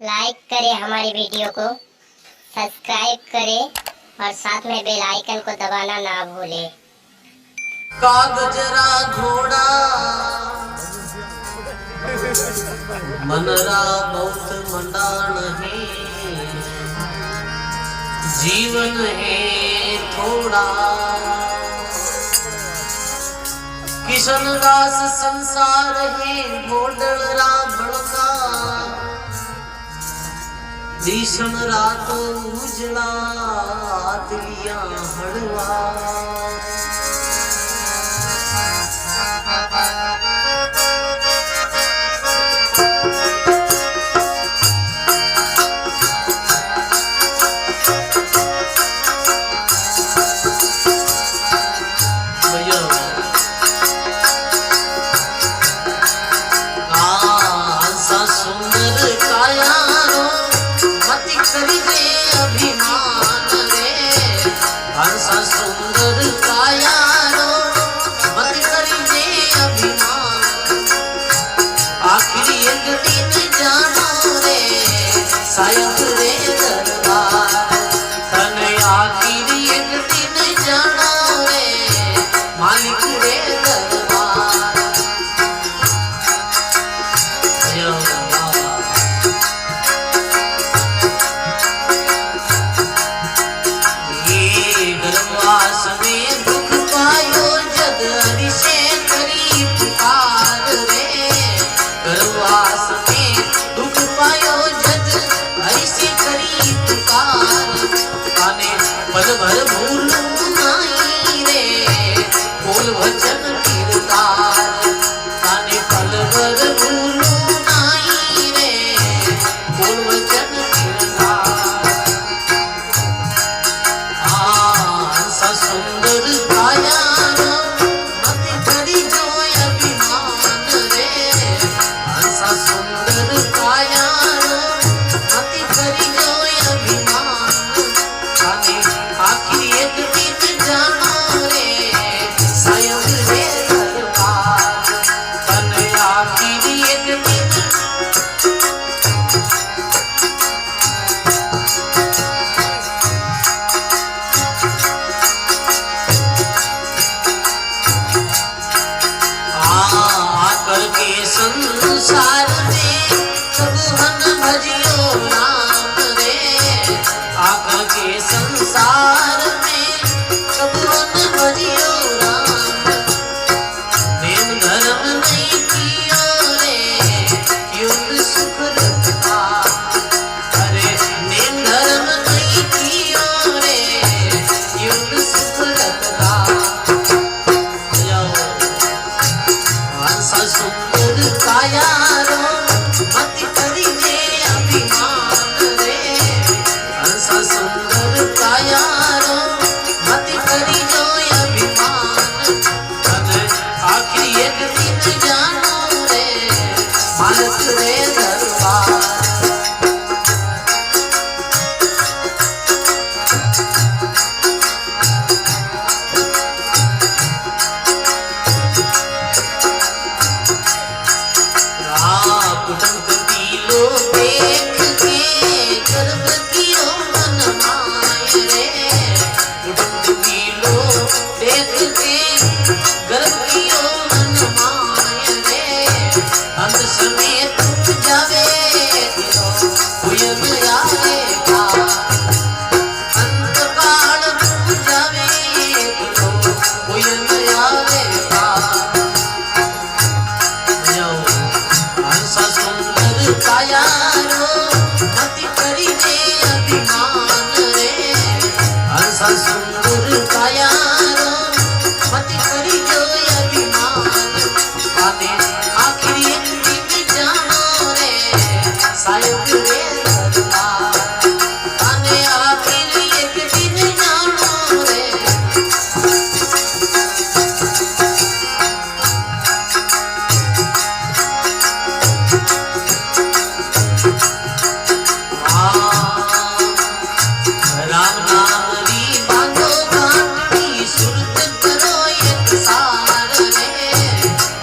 Like करें हमारी video को, सब्सक्राइब करें और साथ में बेल आइकन को दबाना ना भूलें। कागजरा घोड़ा मनरा बहुत मंडाण है, जीवन है थोड़ा। किशनदास संसार है घोड़रा बड़का, भीषण रात उजला दिलिया हड़वा।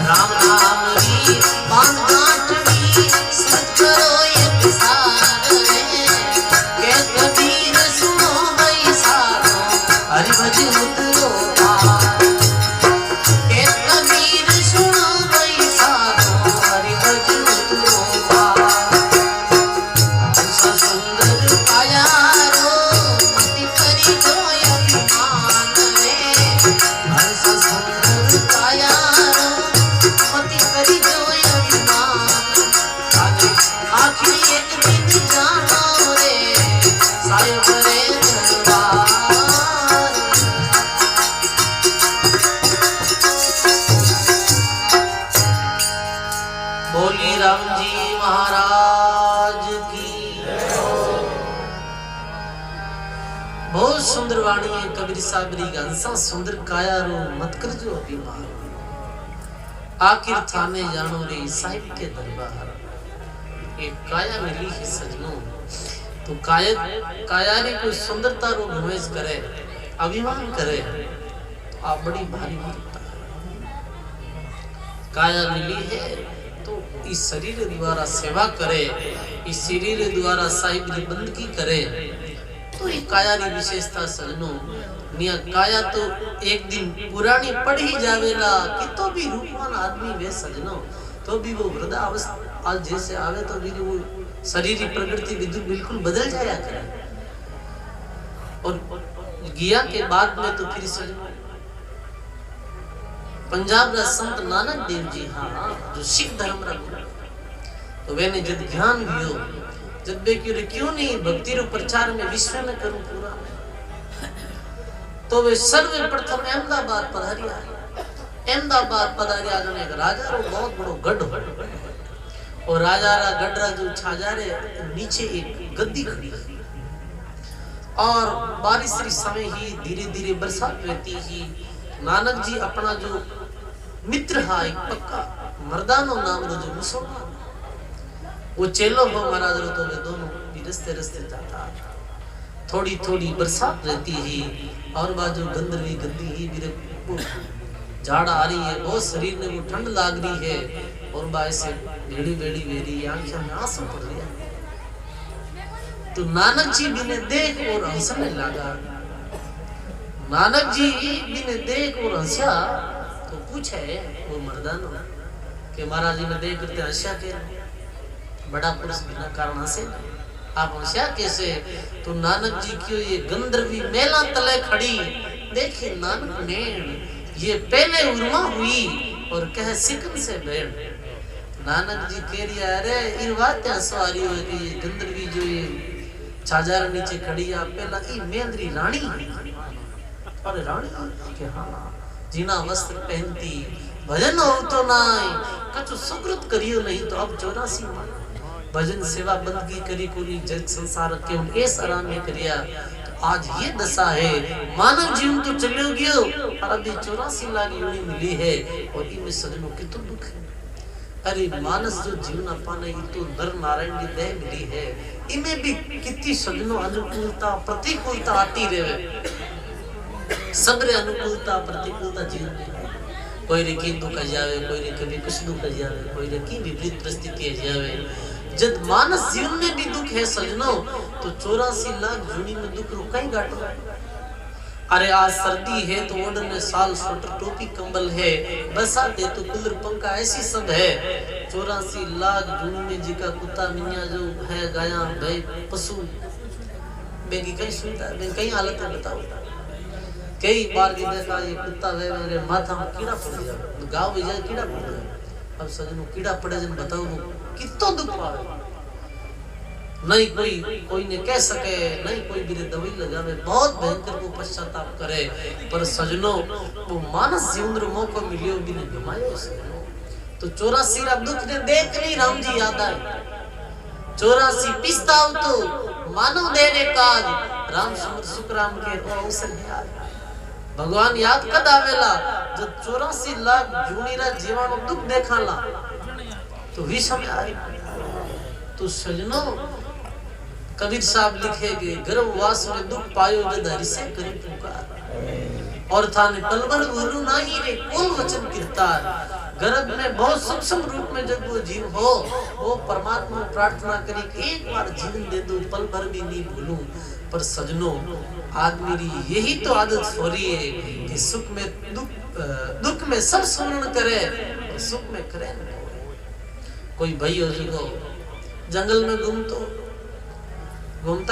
राम नाम री बांध गांठ री, सुत करो एक सार। सुंदर वाणी है कबीर साहब री हंसा सुंदर काया रो मत कर जो अभिमान आखिर थाने जानो रे साहिब के दरबार। एक काया मिली है सजनों तो काया री कोई सुंदरता रो घुमेज करे अभिमान करे तो आप बड़ी भारी होता है। काया मिली है तो इस शरीर द्वारा सेवा करे इस शरीर द्वारा साहिब की बंदगी करे तो ये काया की विशेषता सजनों निया काया तो एक दिन पुरानी पड़ ही जावेला कि तो भी रूपवान आदमी वे सजनों तो भी वो वृद्धावस्था आज जैसे आवे तो भी वो शरीर की प्रकृति बिल्कुल बदल जाया करे और गया के बाद में तो फिर सजनों पंजाब का संत नानक देव जी हाँ जो सिख धर्म रा तो मैंने जब ध्यान दियो जब बे क्यों नहीं भक्ति रो प्रचार में विश्व में करूं पूरा तो वे सर्वप्रथम अहमदाबाद पधारिया जने एक राजा रो बहुत बड़ो गढ़ हो और राजा रा गढ़ रा जो छाजा रे नीचे एक गद्दी खड़ी और बारिश री समय ही धीरे धीरे बरसात रहती ही नानक जी अपना जो मित्र हा एक पक्का मर्दानो नाम रो जो मुसलमान वो चेलो हो महाराज रो तो वे दोनों भी रस्ते जाता थोड़ी थोड़ी बरसात रहती ही और बाजू गंदरवी गद्दी ही मेरे झाड़ आ रही है बहुत शरीर में वो ठंड लाग रही है और बा ऐसे बेड़ी वेरी आंखों में आंसू पड़ रही है तो नानक जी भी ने देख और हंसने लगा। नानक जी भी ने देख और हंसा तो पूछे वो मर्दानो कि महाराज जी ने देख करते हंसा के बड़ा पुरुष बिना कारण हंसे आप हंसा कैसे तो नानक जी क्यों ये गंधर्वी मेला तले खड़ी देखिए नानक ने ये पहले उर्मा हुई और कह सिकन से बैठ नानक जी कह रही अरे इन बातें सवारी हो कि ये गंधर्वी जो ये छाजार नीचे खड़ी है पहला ई मेंद्री रानी अरे रानी के हाँ जीना वस्त्र पहनती भजन हो तो ना कछु सुकृत करियो नहीं तो अब 84 भजन सेवा बंदगी करी कोली जग संसार के उन ऐस आराम में करिया तो आज ये दशा है मानव जीवन तो चलो गयो और अभी 84 लाख योनि मिली है और इनमें सजनों कितना दुख है। अरे मानस जो जीवन अपाने तो नर नारायण की देह मिली है इनमें भी कितनी सजनों अनुकूलता प्रतिकूलता आती रहे सबरे अनुकूलता प्रतिकूलता जीवन कोई रे की दुख जावे कोई रे कभी कुछ दुख जावे कोई रे की विपरीत परिस्थिति जावे जब मानस जीवन में भी दुख है सजनों तो 84 लाख जूनी में दुख रुकाई गाटो। अरे आज सर्दी है तो ओढ़ने साल स्वेटर टोपी कंबल है बरसात है तो कूलर पंखा ऐसी सब है 84 लाख जूनी में जी का कुत्ता मियाँ जो है गाया भाई पशु बेगी कई सुविधा कई हालत है बताओ कई बार की देखा ये कुत्ता वे मेरे माथा में कीड़ा पड़ जाए गाँव में जाए कीड़ा पड़ जाए अब सजनों कीड़ा पड़े जन बताओ वो कितना दुख पावे नहीं कोई ने कह सके नहीं कोई भी दवाई लगावे बहुत भयंकर को पश्चाताप करे पर सजनों वो मानस जीवन रो मौका मिलियो भी ने गमायो तो 84 रा दुख ने देख नहीं राम जी याद आए 84 पिस्ताव तो मानव देने काज राम समर सुखराम के अवसर याद भगवान याद कद आवेला जब 84 लाख जूनीरा जीवाणु दुख देखाला तो भी समय आए तो सजनों कबीर साहब लिखेगे गर्भवास में दुख पायो जद हरि से करी पुकार और थाने पलवर गुरु नाही रे कौन वचन कीर्तार गर्भ में बहुत सूक्ष्म रूप में जब वो जीव हो वो परमात्मा प्रार्थना करी कि एक बार जीवन दे दो पल भर भी नहीं भूलूं पर सजनों आदमी की यही तो आदत हो रही है कि सुख में दुख में सब स्मरण करे और सुख में करे कोई भाई हो जो जंगल में घूमता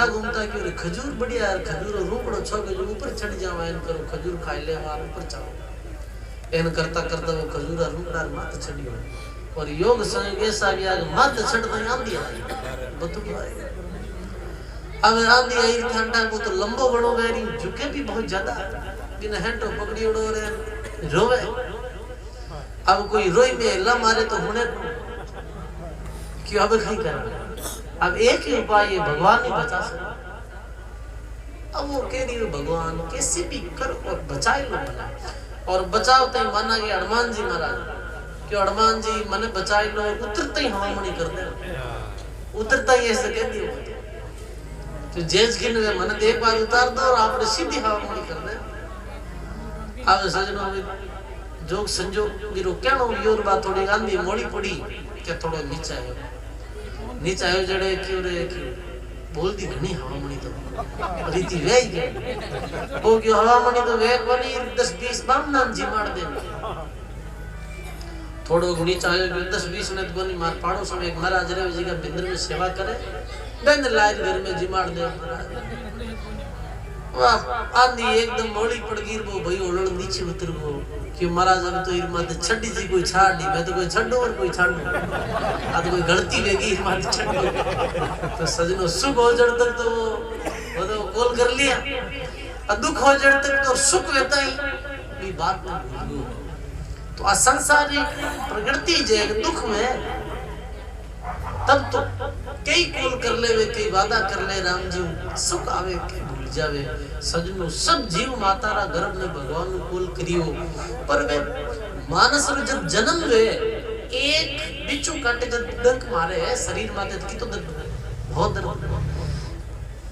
क्यों खजूर बढ़िया यार खजूर रूपड़ो छोके जो ऊपर चढ़ जावा इन करो खजूर खाई ले वहां ऊपर चढ़ो इन करता करता वो खजूर रूपड़ा माथ चढ़ियो और योग संग ऐसा भी आगे माथ चढ़ता आंधी आई बतू आए अब आंधी आई ठंडा को तो लंबो बड़ो गैरी झुके भी बहुत ज्यादा बिना हेटो पकड़ी उड़ो रे रोवे अब कोई रोई में ला मारे तो होने क्यों अब नहीं करना अब एक ही उपाय है भगवान नहीं बचा सकता अब वो कह रही है भगवान कैसे भी कर और बचाए लो भला। और बचाओ तो माना कि हनुमान जी महाराज कि हनुमान जी मने बचाए लो, उतरते ही हवामणी कर दे, उतरता ही ऐसे कह दियो तो जेज गिन वे मने एक बार उतार दो और आपने सीधी हवामणी कर दे। अब सजनों जोग संजोग गिरो कहनो योर बात थोड़ी गांधी मोड़ी पड़ी के थोड़ो नीचे आयो जड़े क्यों रे बोल दी घनी हवामणी तो रीति वे ही वो क्यों हवामणी तो वे बनी 10-20 बामना जी मार दे थोड़ो नीचे आयो 10-20 ने तो बनी मार पाड़ो समय एक महाराज रे जी का बिंदर में सेवा करे बंद लाइट घर में जी मार दे वाह आंधी एकदम मोड़ी पड़ गिर वो भाई ओलड़ नीचे उतर वो कि महाराज अब तो इरमा ते छड्डी जी कोई छाड़ नहीं, मैं तो कोई छड्डो और कोई छाड़ो आ तो कोई गलती वेगी इरमा ते छड्डो तो सजनो सुख हो जड़ तक तो वो तो कॉल कर लिया और दुख हो जड़ तक तो सुख वेता ही भी बात में भूल गयो। तो आ संसारिक प्रकृति जे दुख में तब तो कई कॉल कर ले वे कई वादा कर ले राम जी सुख आवे के भूल जावे। सजनो सब जीव माता रा गर्भ में भगवान ने कॉल करियो पर वे मानस रो जब जन्म वे एक बिच्छू काटे जब डंक मारे है शरीर माते की तो बहुत दर्द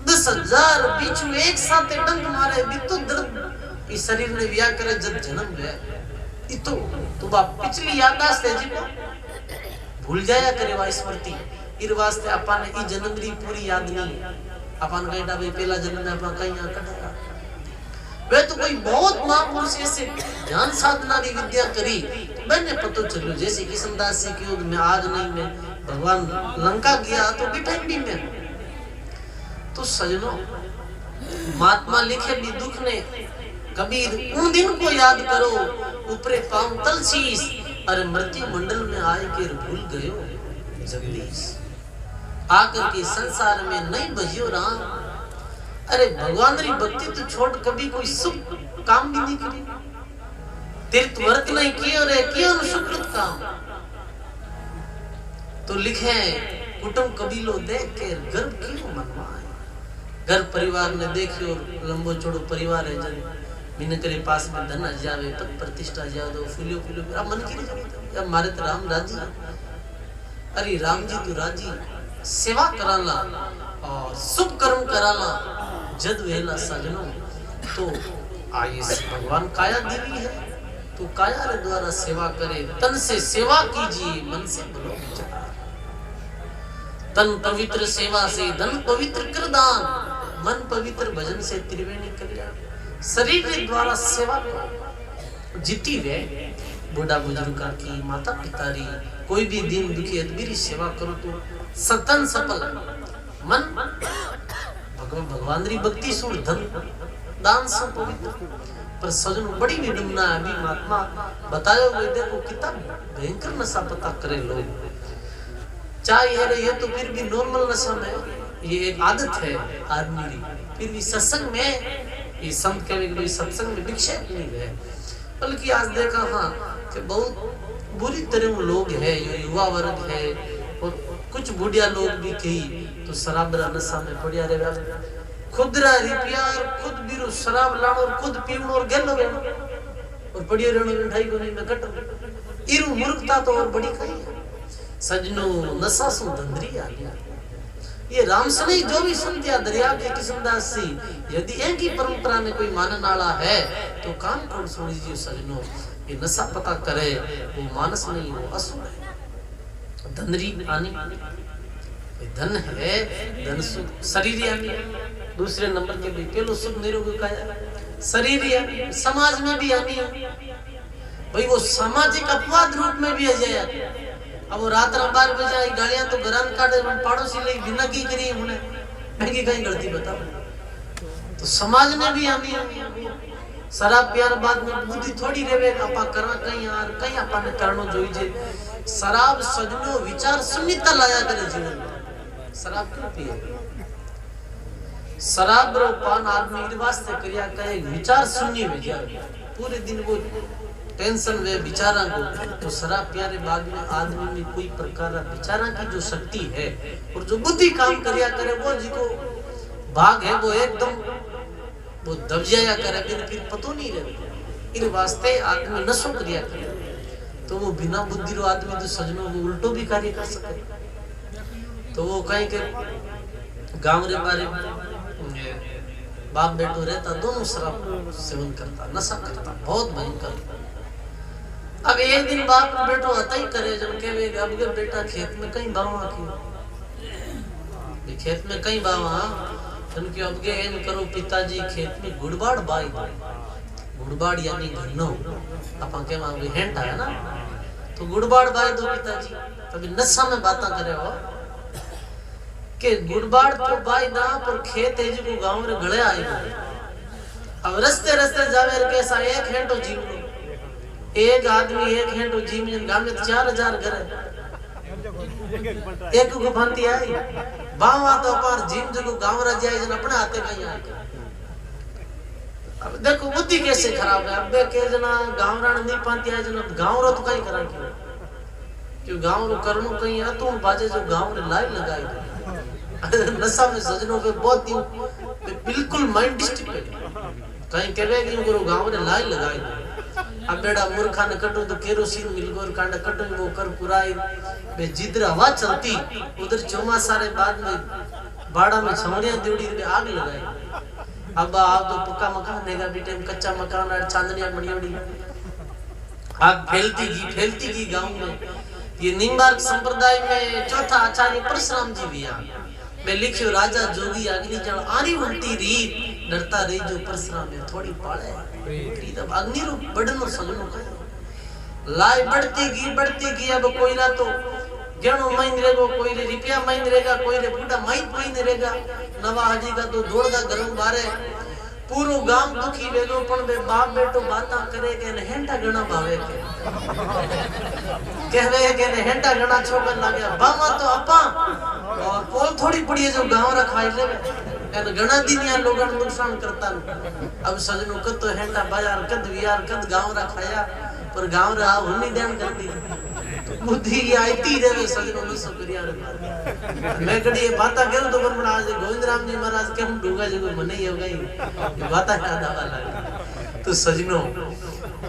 10,000 बिच्छू एक साथ डंक मारे भी तो दर्द इस शरीर ने व्या करे जब जन्म वे इतो तो बाप पिछली याददाश्त है जी को भूल जाया करे वा स्मृति इर वास्ते अपन ई जन्म री पूरी याद नहीं अपन कहता भाई पहला जन्म में अपन कहीं कटा वे तो कोई बहुत महापुरुष ऐसे ध्यान साधना की विद्या करी तो मैंने पता चलो जैसे किशनदास जी की मैं आज नहीं मैं भगवान लंका गया तो बिठाई भी मैं तो सजनों महात्मा लिखे भी दुख ने कबीर उन दिन को याद करो ऊपरे पांव तलसीस अरे मृत्यु मंडल में आए के भूल गयो जगदीश आकर के संसार में नहीं बजियो राम। अरे भगवान री भक्ति तो छोड़ कभी कोई शुभ काम भी नहीं करी तीर्थ व्रत नहीं किए रे कियो न सुकृत काम तो लिखे कुटुंब कबीलो देख के गर्व क्यों मनवाए। घर परिवार ने देखियो लंबो चौड़ो परिवार है जन बिन करे पास में धन आ जावे पद प्रतिष्ठा जावे तो फूलियो फूलियो अब मन की नहीं अब मारे तो राम राजी अरे राम जी तो राजी सेवा कराला और शुभ कर्म कराला जद वेला सजनों तो आइए भगवान काया देवी है तो काया रे द्वारा सेवा करे तन से सेवा कीजिए मन से बोलो विचार तन पवित्र सेवा से धन पवित्र कर दान मन पवित्र भजन से त्रिवेणी कल्याण शरीर के द्वारा सेवा जीती वे बूढ़ा बुजुर्ग की माता पिता री कोई भी दीन दुखी अदबीरी सेवा करो तो सतन सफल मन भगवान री भक्ति सुर धन दान से पवित्र पर सजन बड़ी विडम्बना है अभी महात्मा बतायो वे देखो कितना भयंकर नशा पता करे लोग चाहे ये तो फिर भी नॉर्मल नशा में ये एक आदत है आदमी की फिर भी सत्संग में ये संत कहे सत्संग में विक्षेप नहीं है बल्कि आज देखा हाँ कि बहुत बुरी तरह लोग है जो युवा वर्ग है और कुछ बुढ़िया लोग भी कही तो शराब नशा में पड़िया रहे खुद रुपया खुद बीरो शराब लाणो और खुद पीवो और गेलो और पड़ियो रहनो मिठाई को नहीं मैं कट इरु मूर्खता तो और बड़ी कही है सजनो नशा सु धंधरी आ गया ये राम सने जो भी संध्या दरिया के किशनदास जी यदि इनकी परंपरा में कोई मानने वाला है तो कान खोल सुन लीजिए सजनो ये नशा पता करे वो मानस नहीं वो असुर है धनरी आनी धन है धन सुख शरीर आनी दूसरे नंबर के भी पहलो सुख निरोग काया शरीर आनी समाज में भी आनी भाई वो सामाजिक अपवाद रूप में भी आ जाए अब वो रात 12 बजे आई गालियां तो घरान काटे पड़ोसी ले बिना की करी उन्हें महंगी कहीं गलती बता तो समाज में भी आनी शराब प्यार बाद में बुद्धि थोड़ी रेवे आपा करा कहीं यार कहीं आपा ने करनो जोई जे शराब सजनो विचार सुन्नीता लाया करे जीवन में शराब क्यों पिए शराब रो पान आदमी इस वास्ते करिया कहे विचार सुन्नी में जाए पूरे दिन वो टेंशन वे विचारा को तो शराब प्यारे बाद में आदमी में कोई प्रकार विचारा की जो शक्ति है और जो बुद्धि काम करिया करे वो जी को भाग है वो एकदम वो दब जाया करे फिर पतो नहीं रहे इन वास्ते आदमी नशो क्रिया करे तो वो बिना बुद्धि रो आदमी तो सजनो वो उल्टो भी कार्य कर सके तो वो कहीं के गांव रे बारे बाप बेटो रहता दोनों शराब सेवन करता नशा करता बहुत भयंकर। अब एक दिन बाप बेटो आता ही करे जब के अब के बेटा खेत में कहीं बावा की खेत में कहीं बावा उनके अब के एन करो पिताजी खेत में गुड़बाड़ बाई गुड़बाड़ यानी घन्नो अपन के मांगे हेंट है ना तो गुड़बाड़ बाई दो पिताजी तभी नशा में बातें करे हो के गुड़बाड़ तो बाई ना पर खेत है जो गांव रे गले आई अब रस्ते रस्ते जावे कैसा एक हेंटो जीव एक आदमी एक हेंटो जीव में गांव में 4000 घर है एक को भांति आई बावा तो पर जीव जो गांव रा जाए जन अपने हाथे कहीं आके अब देखो बुद्धि कैसे खराब है अब के जना गांव रा नहीं पाती है जन गांव रो तो कहीं करा क्यों गांव रो करनो कहीं है तो बाजे जो गांव रे लाई लगाई नशा में सजनों पे बहुत ही बिल्कुल माइंड डिस्टर्ब कहीं कहवे कि गुरु गांव रे लाई लगाई अब बेड़ा मूर्खा ने कटो तो केरोसिन मिल गोर कांड कटो वो कर कुराई बे जिधर हवा चलती उधर चौमासा रे बाद में बाड़ा में छमड़ियां देवड़ी रे आग लगाई अब आप तो पक्का मकान देगा बेटे कच्चा मकान और चांदनियां मणियोड़ी आग फैलती की गांव में। ये निम्बार्क संप्रदाय में चौथा आचार्य परशुराम जी भी आ मैं लिखियो राजा जोगी अग्नि जल आरी उल्टी रीत डरता रही जो परशुराम में थोड़ी पाले रीत अब अग्नि रूप बढ़नो सजनो का लाई बढ़ती गई अब कोई ना तो गणो महीन रहेगा कोई रे रुपया महीन रहेगा कोई रे बूढ़ा महीन रहेगा नवा हाजी का तो दौड़दा गरम बारे पूरो गांव दुखी वेगो पण बे बाप बेटो बाता करे के ने हेंटा गणा भावे के कहवे के ने हेंटा गणा छोकन लागे बामा तो अपा और पोल थोड़ी पड़ी है जो गांव रा खाई ले एन गणा दिनिया लोगन नुकसान करता अब सजनो कद तो हेंटा बाजार कद वियार कद गांव रा खाया पर गांव रा हुनी देन कर दी बुद्धि आईती रे सजनो न शुक्रिया रे मैं कड़ी बाता करू तो पर आज गोविंद राम जी महाराज के हम डूगा जो मने ही हो गई ये बाता याद आवा लगे तो सजनो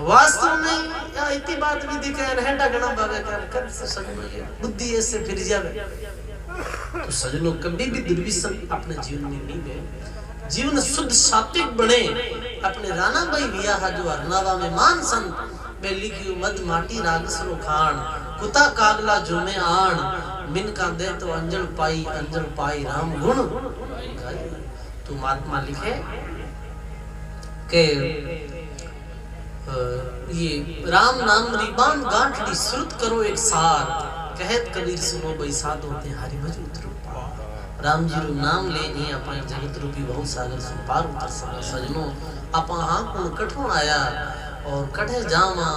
वास्तव में या इतनी बात भी दिखे हेंटा गणा बावे कर सजनो ये बुद्धि ऐसे फिर जावे तो सजनों कभी भी दुर्विसन अपने जीवन में नहीं गए जीवन शुद्ध सात्विक बने अपने राणा भाई वियाह जो अर्नावा में मान संत में लिखियो मद माटी रागसरो खान कुता कागला जो में आण मिन का दे तो अंजल पाई राम गुण तो महात्मा लिखे के ये राम नाम रिबान गांठड़ी श्रुत करो एक सार कहत कबीर सुनो बैसाद होते हरि मजूत रूपा राम जी रो नाम ले नहीं अपन जगत रूपी बहुत सागर से पार उतर सका सजनो आपा हां को कठों आया और कठे जामा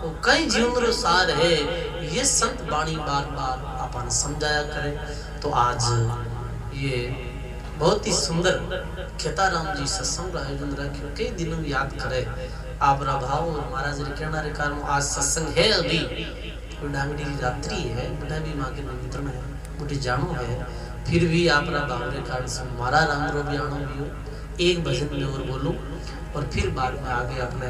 वो कई जीवन रो सार है ये संत वाणी बार अपन समझाया करे तो आज ये बहुत ही सुंदर खेताराम जी सत्संग का आयोजन रखियो कई दिनों याद करे आप भाव और महाराज रे कहना रे कारण आज सत्संग है अभी डांगड़ी रात्रि है बड़ा भी मां के निमंत्रण है मुझे जानो है फिर भी आप बावरे कार्ड से मारा राम रो भी आनो भी हो एक भजन में और बोलूं और फिर बाद में आगे अपने